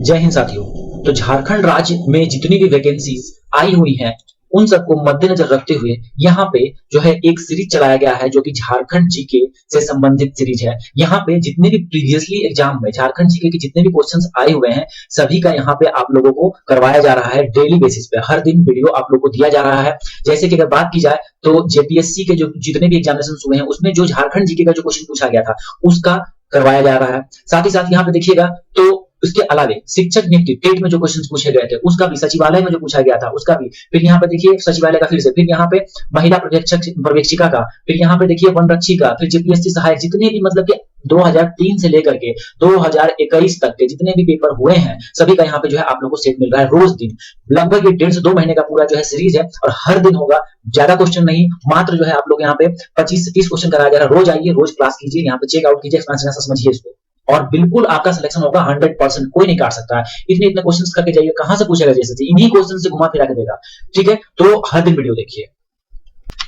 जय हिंद साथियों। तो झारखंड राज्य में जितनी भी वैकेंसीज आई हुई हैं उन सबको मद्देनजर रखते हुए यहाँ पे जो है एक सीरीज चलाया गया है जो कि झारखंड जीके से संबंधित सीरीज है। यहाँ पे जितने भी प्रीवियसली एग्जाम में झारखंड जीके के जितने भी क्वेश्चंस आए हुए हैं सभी का यहाँ पे आप लोगों को करवाया जा रहा है डेली बेसिस पे। हर दिन वीडियो आप लोग को दिया जा रहा है। जैसे कि अगर बात की जाए तो जेपीएससी के जो जितने भी एग्जामिनेशन हुए हैं उसमें जो झारखंड जीके का जो क्वेश्चन पूछा गया था उसका करवाया जा रहा है। साथ ही साथ यहाँ पे देखिएगा तो उसके अलावे शिक्षक नियुक्ति टेट में जो क्वेश्चंस पूछे गए थे उसका भी, सचिवालय में जो पूछा गया था उसका भी, फिर यहाँ पे देखिए सचिवालय का फिर से, फिर यहाँ पे महिला पर्यवेक्षिका का, फिर यहाँ पे देखिए वनरक्षी का, फिर जेपीएससी सहायक, जितने भी मतलब कि 2003 से लेकर के 2021 तक के जितने भी पेपर हुए हैं सभी का यहाँ पे जो है आप लोगों को सेट मिल रहा है रोज दिन। लगभग ये 1.5 से 2 महीने का पूरा जो है सीरीज है और हर दिन होगा। ज्यादा क्वेश्चन नहीं, मात्र जो है आप लोग यहाँ पे 25 से 30 क्वेश्चन कराया जा रहा है। रोज आइए, रोज क्लास कीजिए, यहाँ पे चेकआउट कीजिए, समझिए इसको और बिल्कुल आपका सिलेक्शन होगा 100%। कोई नहीं काट सकता है। इतने क्वेश्चंस करके जाइए, कहां से पूछेगा, जैसे इन्हीं क्वेश्चन से घुमा फिरा के देगा। ठीक है, तो हर दिन वीडियो देखिए।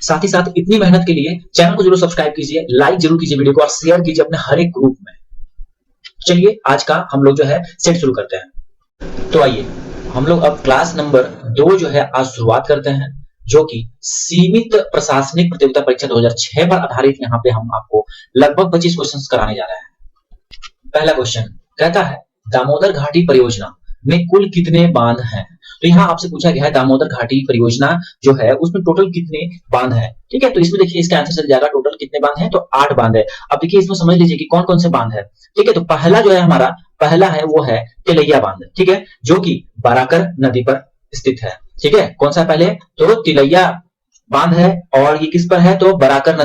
साथ ही साथ इतनी मेहनत के लिए चैनल को जरूर सब्सक्राइब कीजिए, लाइक जरूर कीजिए वीडियो को और शेयर कीजिए अपने हर एक ग्रुप में। चलिए आज का हम लोग जो है सेट शुरू करते हैं। तो आइए हम लोग अब क्लास नंबर 2 जो है आज शुरुआत करते हैं, जो कि सीमित प्रशासनिक प्रतियोगिता परीक्षा 2006 पर आधारित यहाँ पे हम आपको लगभग 25 क्वेश्चंस कराने जा रहे हैं। पहला क्वेश्चन कहता है दामोदर घाटी परियोजना में कुल कितने बांध हैं। तो यहाँ आपसे पूछा गया है दामोदर घाटी परियोजना जो है उसमें टोटल कितने बांध हैं। ठीक है, तो इसमें देखिए इसका आंसर चल जाएगा टोटल कितने बांध हैं, तो 8 बांध है। अब देखिए इसमें समझ लीजिए कि कौन कौन से बांध है। ठीक है, तो पहला जो है हमारा पहला है वो है तिलैया बांध। ठीक है, जो कि बराकर नदी पर स्थित है। ठीक है, कौन सा पहले, तो तिलैया बांध है और ये किस पर है, तो बराकर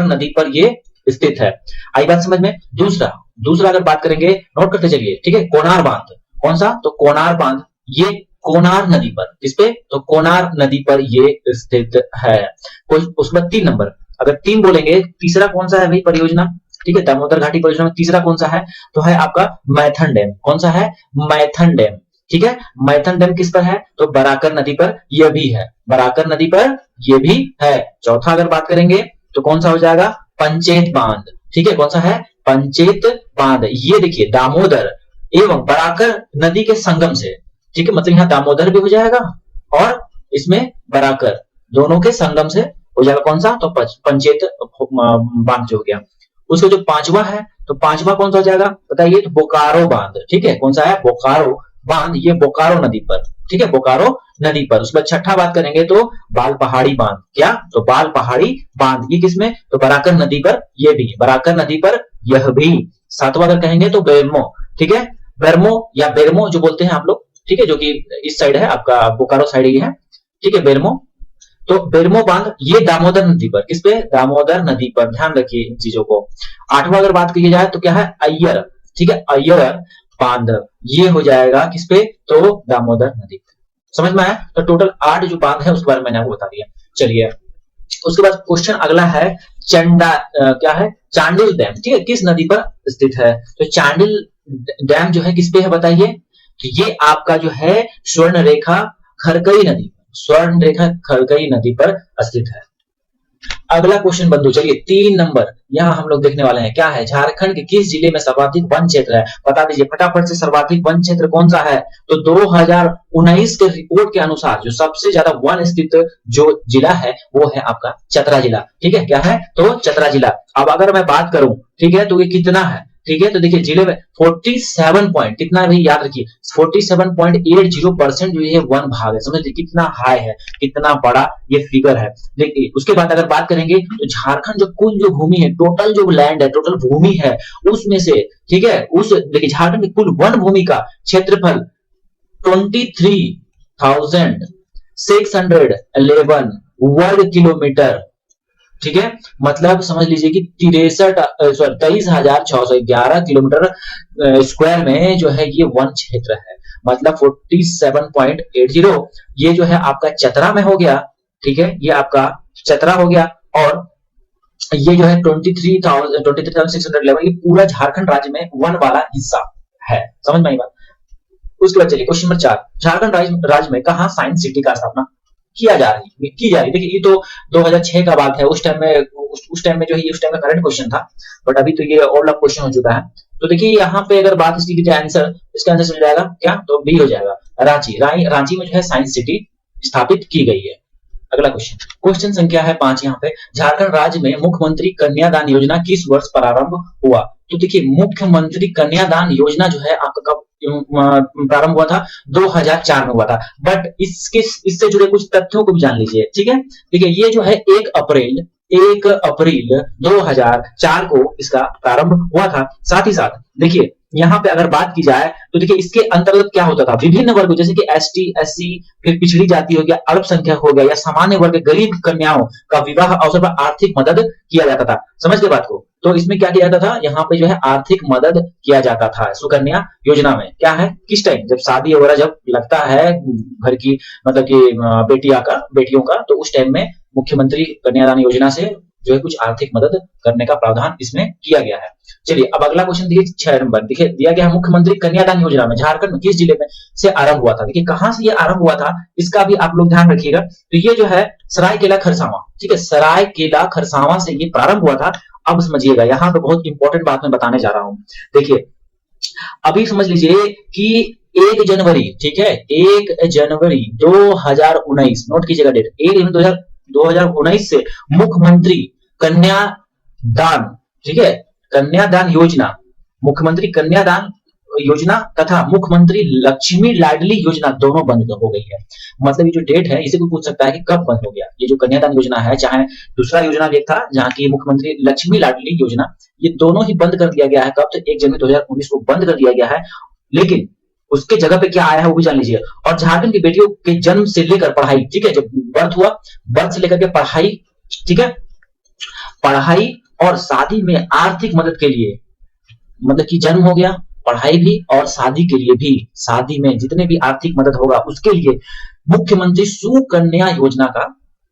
नदी पर ये स्थित है। आई बात समझ में। दूसरा अगर बात करेंगे, नोट करते चलिए। ठीक है, कोनार बांध, कौन सा, तो कोनार बांध, ये कोनार नदी पर, किस पे, तो कोनार नदी पर ये स्थित है। उसमें 3 नंबर, अगर 3 बोलेंगे, तीसरा कौन सा है भाई परियोजना। ठीक है, दामोदर घाटी परियोजना में तीसरा कौन सा है, तो है आपका मैथन डैम। कौन सा है, मैथन डैम। ठीक है, मैथन डैम किस पर है, तो बराकर नदी पर यह भी है, बराकर नदी पर यह भी है। चौथा अगर बात करेंगे तो कौन सा हो जाएगा, पंचेत बांध। ठीक है, कौन सा है, पंचेत बांध। ये देखिए दामोदर एवं बराकर नदी के संगम से, ठीक है, मतलब यहाँ दामोदर भी हो जाएगा और इसमें बराकर दोनों के संगम से हो जाएगा। कौन सा, तो पंचेत बांध जो हो गया। उसका जो 5वां है, तो 5वां कौन सा हो जाएगा बताइए, तो बोकारो बांध। ठीक है, कौन सा है, बोकारो बांध, ये बोकारो नदी पर। ठीक है, बोकारो नदी पर। उसके बाद 6ठा बात करेंगे तो बाल पहाड़ी बांध। क्या, तो बाल पहाड़ी बांध, ये किसमें, तो बराकर नदी पर, ये भी बराकर नदी पर यह भी। 7वां अगर कहेंगे तो बेरमो। ठीक है, बेरमो या बेरमो जो बोलते हैं आप लोग, ठीक है, जो कि इस साइड है आपका बोकारो साइड ही है। ठीक है, बेरमो, तो बेरमो बांध ये दामोदर नदी पर, किस पे, दामोदर नदी पर। ध्यान रखिए इन चीजों को। 8वां अगर बात की जाए तो क्या है, अय्यर। ठीक है, अय्यर बांध, ये हो जाएगा किस पे, तो दामोदर नदी पे। समझ में आया। तो टोटल 8 जो बांध है उसके बारे में मैंने आपको बता दिया। चलिए उसके बाद क्वेश्चन अगला है क्या है, चांडिल डैम। ठीक है, किस नदी पर स्थित है, तो चांडिल डैम जो है किस पे है बताइए, तो ये आपका जो है स्वर्णरेखा खरकई नदी पर स्थित है। अगला क्वेश्चन बंधु, चलिए 3 नंबर यहाँ हम लोग देखने वाले हैं। क्या है, झारखंड के किस जिले में सर्वाधिक वन क्षेत्र है, बता दीजिए फटाफट से। सर्वाधिक वन क्षेत्र कौन सा है, तो 2019 के रिपोर्ट के अनुसार जो सबसे ज्यादा वन स्थित जो जिला है वो है आपका चतरा जिला। ठीक है, क्या है, तो चतरा जिला। अब अगर मैं बात करूं, ठीक है, तो ये कितना है, ठीक है, तो देखिए जिले में 47 पॉइंट कितना है भाई, याद रखिए 47.80% जो ये वन भाग है। समझ लीजिए कितना हाई है, कितना बड़ा ये फिगर है। देखिए उसके बाद अगर बात करेंगे तो झारखंड जो कुल जो भूमि है, टोटल जो लैंड है, टोटल भूमि है उसमें से, ठीक है, उस देखिए झारखंड की कुल वन भूमि का क्षेत्रफल 23,611 वर्ग किलोमीटर। ठीक है, मतलब समझ लीजिए कि 23,611 किलोमीटर स्क्वायर में जो है ये वन क्षेत्र है। मतलब 47.80 ये जो है आपका चतरा में हो गया। ठीक है, ये आपका चतरा हो गया और ये जो है 23,611 ये पूरा झारखंड राज्य में वन वाला हिस्सा है। समझ में आई बात। उसके बाद चलिए क्वेश्चन नंबर 4, झारखंड राज्य में कहा साइंस सिटी का स्थापना की जा रही। देखिए ये तो 2006 का बात है, उस टाइम में जो है ये उस टाइम का करंट क्वेश्चन था, बट अभी तो ये ओल्ड क्वेश्चन हो चुका है। तो देखिए यहाँ पे अगर बात इसकी की जाए आंसर, इसका आंसर मिल जाएगा क्या, तो बी हो जाएगा, रांची में जो है साइंस सिटी स्थापित की गई है। अगला क्वेश्चन संख्या है 5 यहाँ पे, झारखंड राज्य में मुख्यमंत्री कन्यादान योजना किस वर्ष प्रारंभ हुआ। तो देखिए मुख्यमंत्री कन्यादान योजना जो है आपका कब प्रारंभ हुआ था, 2004 में हुआ था। बट इससे जुड़े कुछ तथ्यों को भी जान लीजिए, ठीक है। देखिए ये जो है 1 अप्रैल 2004 को इसका प्रारंभ हुआ था। साथ ही साथ देखिए यहाँ पे अगर बात की जाए तो देखिए इसके अंतर्गत क्या होता था, विभिन्न वर्ग जैसे कि एसटी, एससी, फिर पिछड़ी जाति हो गया, अल्पसंख्यक हो गया, या सामान्य वर्ग गरीब कन्याओं का विवाह अवसर पर आर्थिक मदद किया जाता था। समझ गए बात को। तो इसमें क्या किया जाता था, यहाँ पे जो है आर्थिक मदद किया जाता था सुकन्या योजना में। क्या है, किस टाइम, जब शादी वगैरह जब लगता है घर की मतलब कि बेटियों का, तो उस टाइम में मुख्यमंत्री कन्यादान योजना से जो है कुछ आर्थिक मदद करने का प्रावधान इसमें किया गया है। चलिए अब अगला क्वेश्चन देखिए 6 नंबर, देखिए दिया गया है मुख्यमंत्री कन्यादान योजना में झारखंड में किस जिले में से आरंभ हुआ था। देखिए कहां से ये आरंभ हुआ था, इसका भी आप लोग ध्यान रखिएगा। तो ये जो है सरायकेला खरसावां, ठीक है, सरायकेला खरसावां से ये प्रारंभ हुआ था। अब समझिएगा यहाँ पे बहुत इंपॉर्टेंट बात मैं बताने जा रहा हूं। देखिए अभी समझ लीजिए कि 1 जनवरी, ठीक है, 1 जनवरी 2019, नोट कीजिएगा डेट, 1 जनवरी 2019 से मुख्यमंत्री कन्यादान, ठीक है, कन्यादान योजना, मुख्यमंत्री कन्यादान योजना तथा मुख्यमंत्री लक्ष्मी लाडली योजना दोनों बंद हो गई है। मतलब ये जो डेट है इसे कोई पूछ सकता है कि कब बंद हो गया। ये जो कन्यादान योजना है, चाहे दूसरा योजना भी एक था जहां की मुख्यमंत्री लक्ष्मी लाडली योजना, ये दोनों ही बंद कर दिया गया है। कब, तो 1 जनवरी 2019 को बंद कर दिया गया है। लेकिन उसके जगह पे क्या आया है वो भी जान लीजिए। और झारखंड की बेटियों के जन्म से लेकर पढ़ाई, ठीक है, जब बर्थ हुआ, बर्थ से लेकर के पढ़ाई, ठीक है, पढ़ाई और शादी में आर्थिक मदद के लिए, मतलब कि जन्म हो गया, पढ़ाई भी और शादी के लिए भी, शादी में जितने भी आर्थिक मदद होगा उसके लिए मुख्यमंत्री सुकन्या योजना का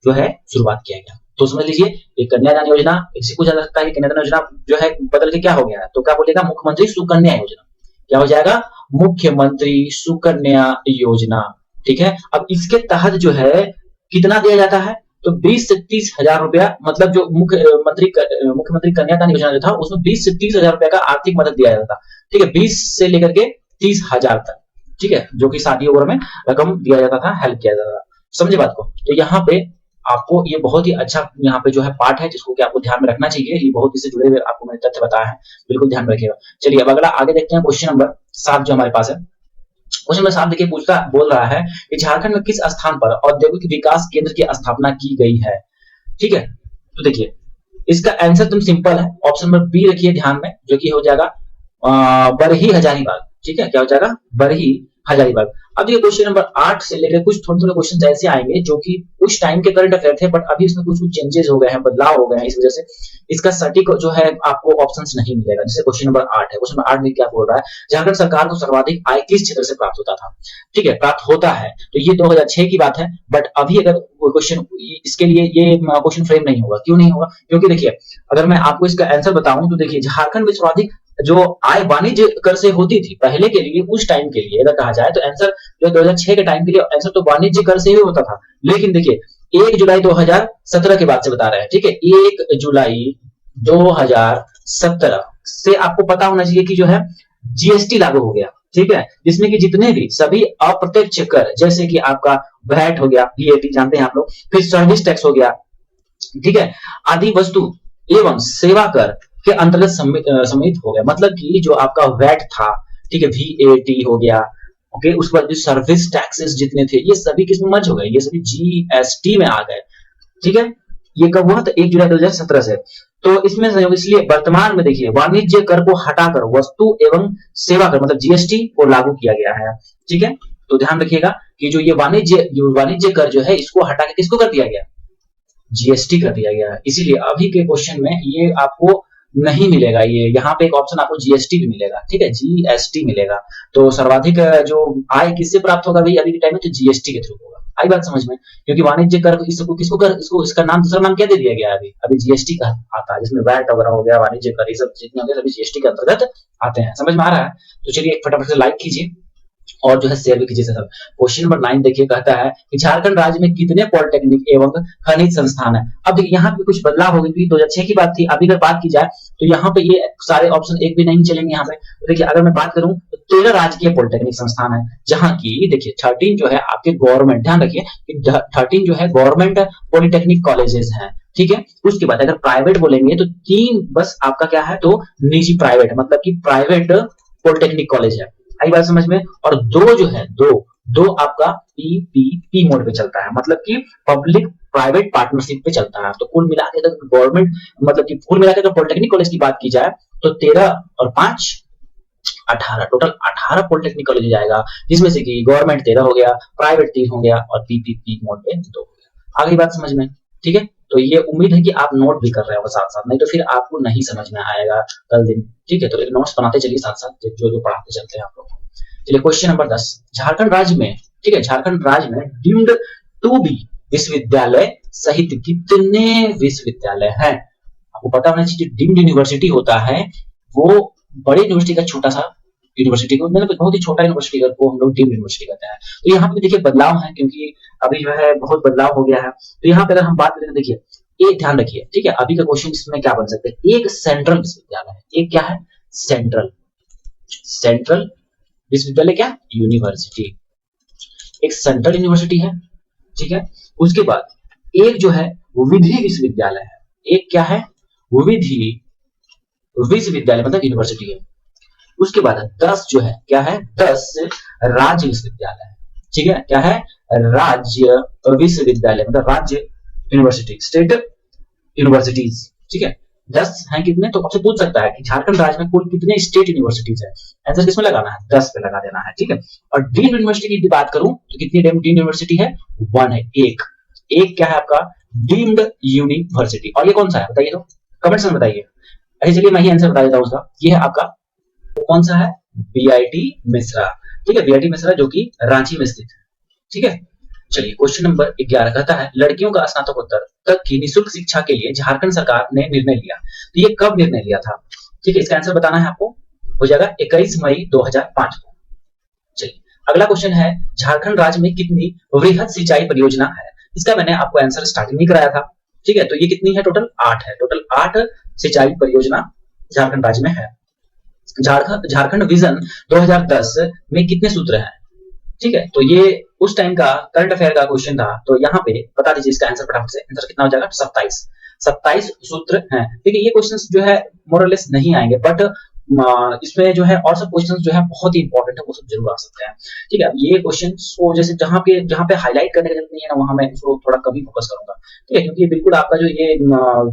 जो है शुरुआत किया गया। तो समझ लीजिए ये कन्यादान योजना, इसी को जा सकता है कि कन्यादान योजना जो है बदल के क्या हो गया है, तो क्या बोलेगा, मुख्यमंत्री सुकन्या योजना। क्या हो जाएगा, मुख्यमंत्री सुकन्या योजना, ठीक है। अब इसके तहत जो है कितना दिया जाता है, तो 20 से 30 हजार रुपया, मतलब जो मुख्यमंत्री कन्यादान योजना जो था उसमें 20 से 30 हजार रुपया का आर्थिक मदद दिया जाता था, ठीक है, 20 से लेकर के 30 हजार तक, ठीक है, जो कि शादी वगैरह में रकम दिया जाता था, हेल्प किया जाता था। समझे बात को। तो यहाँ पे आपको ये बहुत ही अच्छा यहाँ पे जो है पार्ट है जिसको कि आपको ध्यान में रखना चाहिए। ये बहुत इससे जुड़े हुए आपको मैंने तथ्य बताया है, बिल्कुल ध्यान में रखिएगा। चलिए अब अगला आगे देखते हैं, क्वेश्चन नंबर 7 जो हमारे पास है। क्वेश्चन नंबर 7 देखिए बोल रहा है कि झारखंड में किस स्थान पर औद्योगिक विकास केंद्र की स्थापना की गई है, ठीक है। तो देखिए इसका आंसर तुम सिंपल है, ऑप्शन नंबर बी रखिए ध्यान में, जो कि हो जाएगा बरही हजारीबाग, ठीक है, क्या हो जाएगा, बरही हजारीबाग। अब ये क्वेश्चन नंबर 8 से लेकर कुछ थोड़े क्वेश्चन ऐसे आएंगे जो कि उस टाइम के करंट अफेयर थे, बट अभी इसमें कुछ चेंजेस हो गए हैं, बदलाव हो गए हैं, इस वजह से इसका सटीक जो है आपको ऑप्शंस नहीं मिलेगा। जैसे क्वेश्चन नंबर 8 है, क्वेश्चन नंबर 8 में क्या बोल रहा है, झारखंड सरकार को सर्वाधिक आय किस क्षेत्र से प्राप्त होता था, ठीक है, प्राप्त होता है। तो ये 2006 की बात है, बट अभी अगर क्वेश्चन, इसके लिए ये क्वेश्चन फ्रेम नहीं होगा। क्यों नहीं होगा, क्योंकि देखिए अगर मैं आपको इसका आंसर बताऊं तो देखिए झारखंड में सर्वाधिक जो आय वाणिज्य कर से होती थी पहले के लिए, उस टाइम के लिए अगर कहा जाए तो आंसर जो 2006 के टाइम के लिए आंसर तो वाणिज्य कर से ही होता था। लेकिन देखिए 1 जुलाई 2017 के बाद से बता रहे हैं, ठीक है, 1 जुलाई 2017 से आपको पता होना चाहिए कि जो है जीएसटी लागू हो गया, ठीक है, जिसमें कि जितने भी सभी अप्रत्यक्ष कर, जैसे कि आपका वैट हो गया, वीएटी जानते हैं आप लोग, फिर सर्विस टैक्स हो गया, ठीक है, आदि वस्तु एवं सेवा कर के अंतर्गत सम्मिलित हो गया। मतलब कि जो आपका वैट था, ठीक है, वीएटी हो गया, ओके, उस पर जो सर्विस टैक्सेस जितने थे ये सभी किसमें मर्ज हो गए, ये सभी जीएसटी में आ गए, ठीक है। ये कब हुआ, तो 1 जुलाई 2017 से। तो इसमें इसलिए वर्तमान में देखिए वाणिज्य कर को हटाकर वस्तु एवं सेवा कर मतलब जीएसटी को लागू किया गया है, ठीक है। तो ध्यान रखिएगा कि जो ये वाणिज्य कर जो है इसको हटा के किसको कर दिया गया, जीएसटी कर दिया गया। इसीलिए अभी के क्वेश्चन में ये आपको नहीं मिलेगा, ये यहाँ पे एक ऑप्शन आपको जीएसटी भी मिलेगा, ठीक है, जीएसटी मिलेगा। तो सर्वाधिक जो आय किससे प्राप्त होगा भाई अभी के टाइम में, तो जीएसटी के थ्रू होगा। आई बात समझ में, क्योंकि वाणिज्य कर इसको इसका नाम, दूसरा नाम क्या दे दिया गया है अभी जीएसटी का आता है, जिसमें वैट वगैरह हो गया, वाणिज्य कर, ये सब जितने हो गए सभी जीएसटी के अंतर्गत आते हैं। समझ में आ रहा है। तो चलिए फटाफट से लाइक कीजिए और जो है शेयर भी कीजिए सर। क्वेश्चन नंबर 9 देखिए, कहता है कि झारखंड राज्य में कितने पॉलिटेक्निक एवं खनिज संस्थान है। अब देखिए यहाँ पे कुछ बदलाव हो गई, क्योंकि 2006 की बात थी। अभी अगर बात की जाए तो यहाँ पे ये सारे ऑप्शन एक भी नहीं चलेंगे यहाँ पे। तो देखिए अगर मैं बात करूं तो 13 राजकीय पॉलिटेक्निक संस्थान है, जहाँ की देखिए 13 जो है आपके गवर्नमेंट, ध्यान रखिए कि 13 जो है गवर्नमेंट पॉलिटेक्निक कॉलेजेस हैं, ठीक है। उसके बाद अगर प्राइवेट बोलेंगे तो 3 बस आपका क्या है, तो निजी प्राइवेट, मतलब कि प्राइवेट पॉलिटेक्निक कॉलेज है। आई बात समझ में। और दो जो है, दो आपका पीपीपी मोड पे चलता है, मतलब कि पब्लिक प्राइवेट पार्टनरशिप पे चलता है। तो कुल मिला के अगर गवर्नमेंट, मतलब कि कुल मिला के अगर पॉलिटेक्निक कॉलेज की बात की जाए तो 13 और 5 18, टोटल 18 पॉलिटेक्निक कॉलेज जाएगा, जिसमें से कि गवर्नमेंट 13 हो गया, प्राइवेट 3 हो गया और पीपीपी मोड पे 2 हो गया। आगे बात समझ में, ठीक है। तो ये उम्मीद है कि आप नोट भी कर रहे हो साथ साथ, नहीं तो फिर आपको नहीं समझ में आएगा कल दिन, ठीक है। तो एक नोट्स बनाते चलिए साथ साथ, जो जो पढ़ाते चलते हैं आप लोग। चलिए क्वेश्चन नंबर 10, झारखंड राज्य में, ठीक है, झारखंड राज्य में डीम्ड टू बी विश्वविद्यालय सहित कितने विश्वविद्यालय हैं। आपको पता होना चाहिए, डीम्ड यूनिवर्सिटी होता है वो बड़े यूनिवर्सिटी का छोटा सा यूनिवर्सिटी को, मतलब बहुत ही छोटा यूनिवर्सिटी को हम लोग डीम्ड यूनिवर्सिटी कहते हैं। तो यहाँ पे देखिए बदलाव है, क्योंकि अभी जो है बहुत बदलाव हो गया है। तो यहाँ पे अगर हम बात करें, देखिए एक ध्यान रखिए, ठीक है, अभी का क्वेश्चन इसमें क्या बन सकते हैं, एक सेंट्रल विश्वविद्यालय है, एक क्या है, सेंट्रल विश्वविद्यालय, क्या, यूनिवर्सिटी, एक सेंट्रल यूनिवर्सिटी है, ठीक है। उसके बाद एक जो है विधि विश्वविद्यालय है, एक क्या है, विधि विश्वविद्यालय मतलब यूनिवर्सिटी है। उसके बाद 10 जो है, क्या है, 10 राज्य विश्वविद्यालय है, ठीक है, क्या है, राज्य विश्वविद्यालय मतलब राज्य यूनिवर्सिटी, स्टेट यूनिवर्सिटीज, ठीक है। 10 हैं कितने, तो आपसे पूछ सकता है कि झारखंड राज्य में कुल कितने स्टेट यूनिवर्सिटीज है। आंसर किसमें लगाना है, 10 पे लगा देना है, ठीक है। और डीम्ड यूनिवर्सिटी की बात करूं तो कितनी डीम्ड यूनिवर्सिटी है, 1 है, एक क्या है आपका, डीम्ड यूनिवर्सिटी। और ये कौन सा है बताइए, तो कमेंट्स में बताइए। चलिए मैं ही आंसर बता देता हूं उसका, ये है आपका, कौन सा है, बीआईटी मिश्रा, ठीक है, बीआईटी मिश्रा जो कि रांची में स्थित है, ठीक है। चलिए क्वेश्चन नंबर 11 कहता है लड़कियों का स्नातकोत्तर तक की निःशुल्क शिक्षा के लिए झारखंड सरकार ने निर्णय लिया। तो ये कब निर्णय लिया था, ठीक है, इसका आंसर बताना है आपको, हो जाएगा 21 मई 2005 को। चलिए अगला क्वेश्चन है, झारखंड राज्य में कितनी वृहद सिंचाई परियोजना है। इसका मैंने आपको आंसर स्टार्टिंग में कराया था, ठीक है। तो ये कितनी है, टोटल 8 है, टोटल 8 सिंचाई परियोजना झारखंड राज्य में है। झारखंड विजन 2010 में कितने सूत्र हैं, ठीक है। तो ये उस टाइम का करंट अफेयर का क्वेश्चन था, तो यहाँ पे बता दीजिए इसका आंसर फटाफट से। आंसर कितना हो जाएगा, 27 सूत्र हैं, ठीक है। ये क्वेश्चंस जो है मोरलेस नहीं आएंगे, बट इसमें जो है और सब क्वेश्चंस जो है बहुत ही इंपॉर्टेंट है, वो सब जरूर आ सकते हैं, ठीक है। ये क्वेश्चंस को जैसे जहाँ पे हाईलाइट करने की जरूरत नहीं है ना, वहां मैं इसको थोड़ा कम ही फोकस करूंगा, ठीक है, क्योंकि बिल्कुल आपका जो ये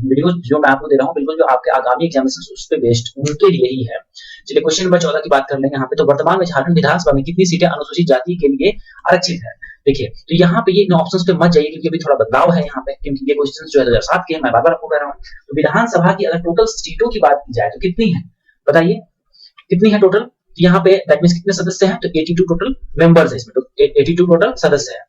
वीडियो जो मैं आपको दे रहा हूँ, बिल्कुल जो आपके आगामी एग्जामिनेशन उस पर बेस्ड उनके लिए ही है। चलिए क्वेश्चन नंबर 14 की बात कर लेंगे यहाँ पे। तो वर्तमान में झारखंड विधानसभा में कितनी सीटें अनुसूचित जाति के लिए आरक्षित है। देखिए तो यहाँ पे ये इन ऑप्शंस पे मत जाइए, क्योंकि अभी थोड़ा बदलाव है यहाँ पे, क्योंकि ये क्वेश्चंस जो है 2007 के हैं, मैं बार-बार आपको कह रहा हूँ। तो विधानसभा की अगर टोटल सीटों की बात की जाए तो कितनी है, बताइए कितनी है टोटल। तो यहाँ पे दैट मींस कितने सदस्य हैं, तो 82 टोटल मेंबर्स है इसमें, तो 82 टोटल सदस्य है,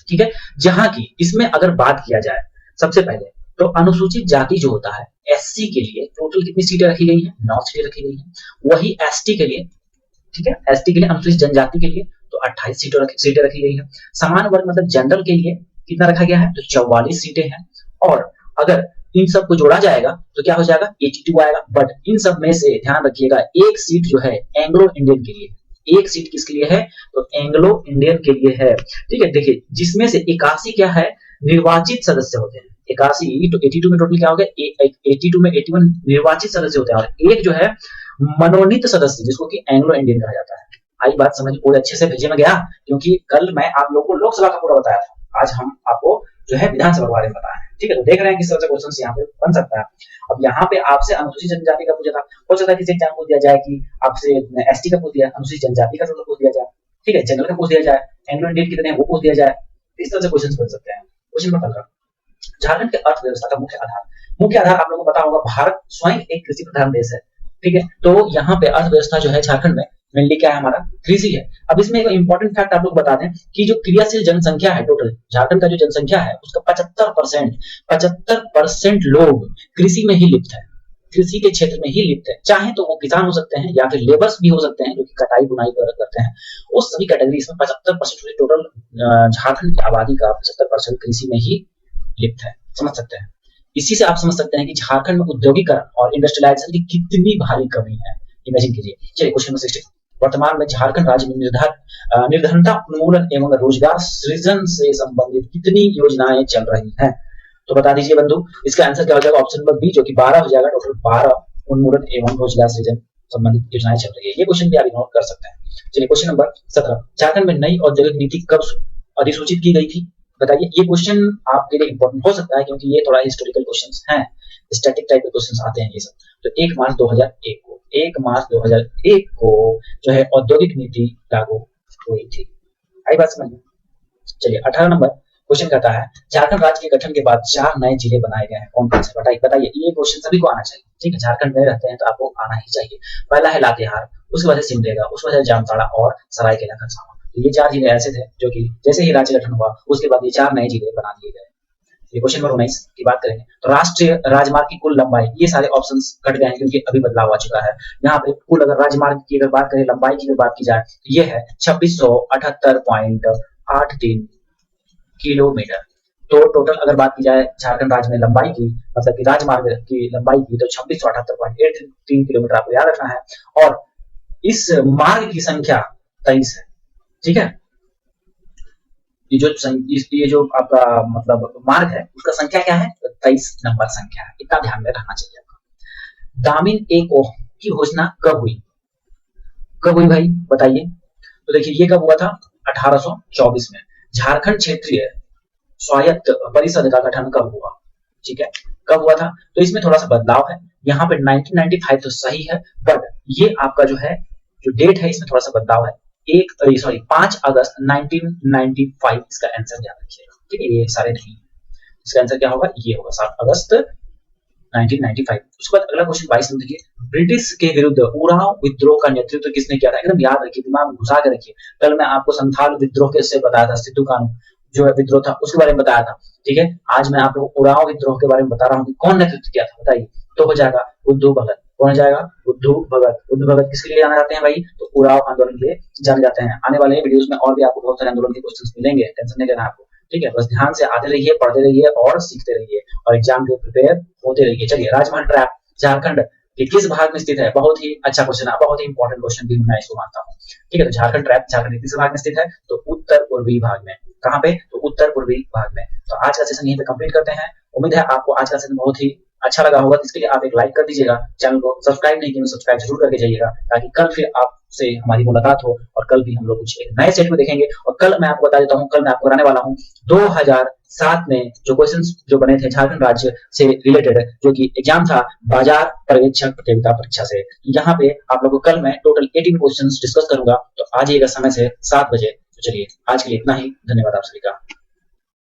ठीक है। जहां की इसमें अगर बात किया जाए सबसे पहले, तो अनुसूचित जाति जो होता है एससी के लिए टोटल कितनी सीटें रखी गई हैं, 9 सीटें रखी गई हैं। वही एसटी के लिए, ठीक है, एसटी के लिए, अनुसूचित जनजाति के लिए तो 28 सीटें रखी गई है। समान वर्ग मतलब जनरल के लिए कितना रखा गया है, तो 44 सीटें हैं। और अगर इन सब को जोड़ा जाएगा तो क्या हो जाएगा, 82 आएगा। बट इन सब में से ध्यान रखिएगा, एक सीट जो है एंग्लो इंडियन के लिए, एक सीट किसके लिए है, तो एंग्लो इंडियन के लिए है, ठीक है। देखिए जिसमें से 81 क्या है, निर्वाचित सदस्य होते हैं। 81 तो 82 में टोटल क्या हो गया, 82 में 81 निर्वाचित सदस्य होते हैं, और एक जो है मनोनीत सदस्य, जिसको कि एंग्लो इंडियन कहा जाता है। आई बात समझ, पूरे अच्छे से भेजे में गया, क्योंकि कल मैं आप लोगों को लोकसभा का पूरा बताया था, आज हम आपको जो है विधानसभा के बारे में बताया है, ठीक है। तो देख रहे हैं किस तरह से क्वेश्चन यहाँ पे बन सकता है। अब यहाँ पे आपसे अनुसूचित जनजाति का पूछा था, हो सकता है किसी एग्जाम पूछ दिया जाए कि आपसे एसटी का पूछ दिया, अनुसूचित जनजाति का पूछ दिया जाए, ठीक है, जनरल का पूछ दिया जाए, एंग्लो इंडियन कितने हैं वो पूछ दिया जाए, इस तरह से क्वेश्चन बन सकते हैं। क्वेश्चन नंबर 15, झारखंड के अर्थव्यवस्था का मुख्य आधार आप लोगों को पता होगा, भारत स्वयं एक कृषि प्रधान देश है, ठीक है। तो यहाँ पे अर्थव्यवस्था जो है झारखंड में मेनली क्या है, हमारा कृषि है। अब इसमें एक इंपॉर्टेंट फैक्ट आप लोग बता दें कि जो क्रियाशील जनसंख्या है, टोटल झारखंड का जो जनसंख्या है उसका 75% लोग कृषि में ही लिप्त है, कृषि के क्षेत्र में ही लिप्त है, चाहे तो वो किसान हो सकते हैं या फिर लेबर्स भी हो सकते हैं जो कि कटाई बुनाई करते हैं, वो सभी कैटेगरी इसमें 75% टोटल झारखंड की आबादी का 75% कृषि में ही लिप्त है, समझ सकते हैं। इसी से आप समझ सकते हैं कि झारखंड में औद्योगिकरण और इंडस्ट्रियलाइजेशन की कितनी भारी कमी है, इमेजिन कीजिए। चलिए क्वेश्चन नंबर 16, वर्तमान में झारखंड राज्य में निर्धनता उन्मूलन एवं रोजगार सृजन से संबंधित कितनी योजनाएं चल रही हैं? तो बता दीजिए बंधु, इसका आंसर क्या हो जाएगा? ऑप्शन नंबर बी जो कि 12 हो जाएगा। टोटल 12 उन्मूलन एवं रोजगार सृजन संबंधित योजनाएं चल रही है। ये क्वेश्चन भी आप इग्नोर कर सकते हैं। चलिए क्वेश्चन नंबर 17, झारखंड में नई औद्योगिक नीति कब अधिसूचित की गई थी? बताइए। ये क्वेश्चन आपके लिए इंपॉर्टेंट हो सकता है क्योंकि ये थोड़ा हिस्टोरिकल क्वेश्चंस हैं, स्टैटिक टाइप के क्वेश्चंस आते हैं ये सब। तो 1 मार्च 2001 को 1 मार्च 2001 को जो है औद्योगिक नीति लागू हुई थी। आई बात समझ में? चलिए 18 नंबर क्वेश्चन कहता है झारखंड राज्य के गठन के बाद 4 नए जिले बनाए गए हैं, कौन कौन से? बताइए। ये क्वेश्चन सभी को आना चाहिए, ठीक है, झारखंड में रहते हैं तो आपको आना ही चाहिए। पहला है लातेहार, उसके बाद है सिमडेगा, उसके बाद है जामताड़ा और सरायकेला खरसावां। तो ये 4 जिले ऐसे थे जो कि जैसे ही राज्य गठन हुआ उसके बाद ये 4 नए जिले बना दिए गए। ये क्वेश्चन नंबर 19 की बात करेंगे तो राष्ट्रीय राजमार्ग की कुल लंबाई, ये सारे ऑप्शंस कट गए हैं क्योंकि अभी बदलाव आ चुका है। यहाँ पे कुल अगर राजमार्ग की अगर बात करें, लंबाई की अगर बात की जाए तो ये है 2678.83 किलोमीटर। तो टोटल अगर बात की जाए झारखंड राज्य में लंबाई की, मतलब कि राजमार्ग की लंबाई की, तो 2678.83 किलोमीटर आपको याद रखना है। और इस मार्ग की संख्या 23 है, ठीक है। ये जो आपका मतलब मार्ग है उसका संख्या क्या है? 23 नंबर संख्या है, इतना ध्यान में रखना चाहिए आपको। दामिन एक ओह की घोषणा कब हुई? कब हुई भाई बताइए। तो देखिए ये कब हुआ था? 1824 में। झारखंड क्षेत्रीय स्वायत्त परिषद का गठन कब हुआ? ठीक है, कब हुआ था? तो इसमें थोड़ा सा बदलाव है, यहाँ पे 1995 तो सही है, बट ये आपका जो है जो डेट है इसमें थोड़ा सा बदलाव है। 5 अगस्त 1995 इसका आंसर याद रखिएगा, ठीक है। ये सारे नहीं, इसका आंसर क्या होगा? ये होगा 7 अगस्त 1995। उसके बाद अगला क्वेश्चन 22 में देखिए, ब्रिटिश के विरुद्ध उरांव विद्रोह का नेतृत्व किसने किया था? एकदम याद रखिए, दिमाग में घुसा के रखिए। कल मैं आपको संथाल विद्रोह कैसे बताया था, सिद्धू कानू जो विद्रोह था उसके बारे में बताया था, ठीक है। आज मैं आप लोगों को उरांव विद्रोह के बारे में बता रहा हूँ कि कौन नेतृत्व किया था, बताइए। तो हो जाएगा बुद्धू भगत। कौन हो जाएगा? बुद्धू भगत। बुद्धू भगत किसके लिए जाने जाते हैं भाई? तो उरांव आंदोलन के लिए जाने जाते हैं। आने वाले वीडियोस में और भी आपको बहुत सारे आंदोलन के क्वेश्चंस मिलेंगे, टेंशन नहीं लेना आपको, ठीक है। बस ध्यान से आते रहिए, पढ़ते रहिए और सीखते रहिए और एग्जाम के प्रिपेयर होते रहिए। चलिए, राजमहल ट्रैप झारखंड के किस भाग में स्थित है? बहुत ही अच्छा क्वेश्चन है, बहुत ही इंपॉर्टेंट क्वेश्चन भी मैं इसको मानता हूँ, ठीक है। तो झारखंड ट्रैप झारखंड के किस भाग में स्थित है? तो उत्तर पूर्वी भाग में। कहाँ पे? तो उत्तर पूर्वी भाग में। तो आज का सेशन यहीं पे कंप्लीट करते हैं। उम्मीद है आपको आज का सेशन बहुत ही अच्छा लगा होगा। इसके लिए आप एक लाइक कर दीजिएगा, चैनल को सब्सक्राइब नहीं किया सब्सक्राइब जरूर करके जाइएगा, ताकि कल फिर आपसे हमारी मुलाकात हो और कल भी हम लोग कुछ एक नए सेट में देखेंगे। और कल मैं आपको बता देता हूँ, कल मैं आपको कराने वाला हूँ 2007 में जो क्वेश्चंस जो बने थे झारखंड राज्य से रिलेटेड, जो कि एग्जाम था बाजार पर्यवेक्षक प्रतियोगिता परीक्षा से। यहाँ पे आप लोग को कल मैं टोटल 18 क्वेश्चंस डिस्कस करूंगा। तो आ जाइएगा समय से 7 बजे। तो चलिए आज के लिए इतना ही, धन्यवाद आप सभी का।